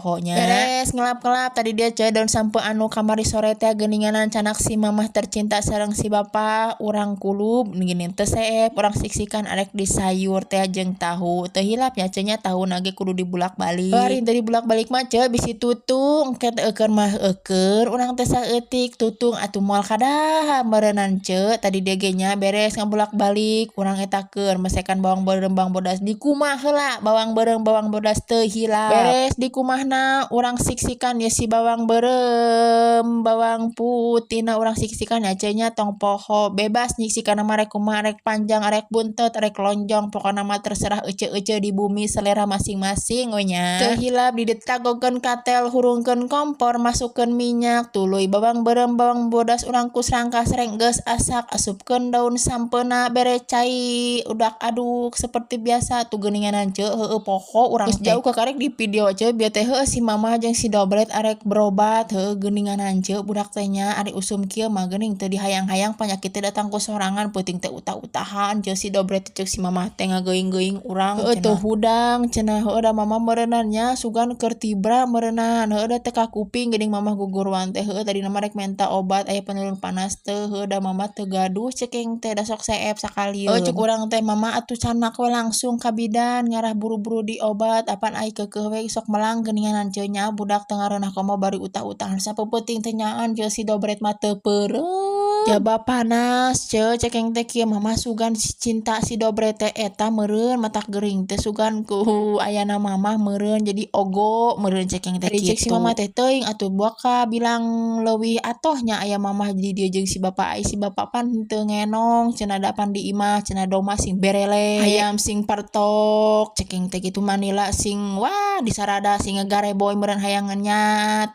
pohonya. Beres ngelap-ngelap tadi dia coy daun sampo anu kamari sore teh geuninganan canak si mamah tercinta sareng si bapa urang kulub gini teu seep urang siksikan arek di sayur teh jeung tahu teu hilap nya cenah tahu nage kudu dibulak-balik. Ari tadi bulak-balik mah coy bisi tutung engke eukeur mah eukeur urang teh saeutik tutung atuh moal kadaha meureunnan ce tadi dia ge nya beres ngabulak-balik urang eta keur mesekan bawang beureum bawang bodas di kumah heula bawang beureum bawang bodas teu hilap. Beres di kumahna urang siksikan ya si bawang beureum bawang putihna urang siksikan ya cenah tong poho bebas nyiksikan mah rek kumaha rek panjang arek buntet arek lonjong pokona mah terserah ece-ece di bumi selera masing-masing we nya. Teu hilap didetagokeun katel hurungkeun kompor masukkeun minyak tuluy bawang beureum bawang bodas urang kusrangka sereng geus asak asupkeun daun sampeuna bere cai udak aduk seperti biasa tuh geuninganan ce heueuh poho urang geus jauh kakarek di video ce bieu teh heueuh si mamah jeung si dobret arek berobat heueuh geuninganan ce budak teh nya ari usum kieu mah geuning teu dihayang-hayang panyakit teh datang ku sorangan peuting teh utah-utahan jeung si dobret ceuk si mamah teh ngageuing-geuing urang heueuh teu hudang cenah heueuh da mamah meureunnan nya sugan keur tibra meureunnan heueuh da teu ka kuping geuning mamah guguruan teh heueuh tadina mah rek menta obat aya penurun panas teu heueuh da mamah teu gaduh cekeng teh da sok seep sakalieun ceuk urang teh mamah atuh canak we langsung ka bidan ngarah buru-buru diobat apan ai keukeuh we sok melang geuninganan ce nya budak teu ngareunah komo bari utah-utahan sapeuting teh nyaan jeung si dobret mah teu peureum jaba panas cekeng teh kieu mah sugan si cinta si dobret teh eta meureun matak geuring teh sugan ku ayana mamah meureun jadi ogo meureun cekeng teh kitu. Cek si mamah teh teuing atuh buaka bilang leuwih atoh nya aya mamah di dieu jeung si bapa ai si bapa pan teu ngenong cenah da pan di imah cenah doma sing berele hayam sing partok cekeng teh kitu manila sing wah disarada sing ngagareboy meureun hayangan nya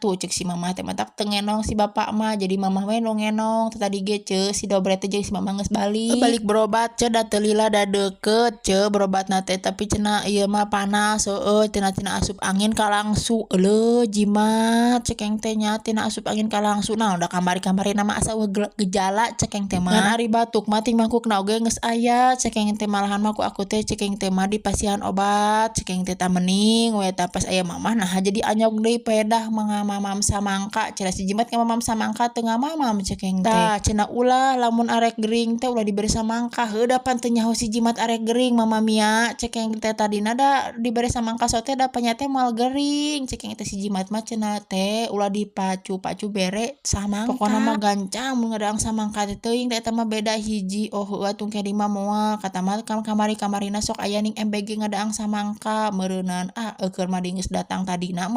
tuh cek si mamah teh matak teu ngenong si bapa mah jadi mamah we nu ngenong teh tadi ge ce si dobret teh jeung si mamah geus balik berobat ce da teu lila da deukeut ce berobatna teh tapi cenah ieu mah panas heueuh tina asup angin kalangsu euleuh jimat cekeng teh nya tina asup angin kalangsu naon da kamari-kamarina mah asa gejala cekeng teh mah ngan ari batuk mah ting mangkukna oge geus aya cekeng teh malahan mah ku aku teh cekeng teh mah dipasihan obat cekeng teh tah mending we tah pas aya mamah nah jadi anyog deui pedah mamam samangka cenah si jimat mamam samangka teu ngamamam cekeng teh tah cenah ulah lamun arek gering teh ulah diberi samangka heueuh da pan teu nyaho si jimat arek gering mama mia cekeng teh tadina da diberi samangka so teh da panya teh moal gering cekeng teh si jimat mah cenah teh ulah dipacu-pacu bere samangka pokona mah gancang mun ngadaang samangka teh teuing da eta mah beda hiji oh heueuh atuh kedi mah moal kata mah kamari-kamarina sok aya ning MBG ngadaang samangka meureunnan eukeur mah geus datang tadina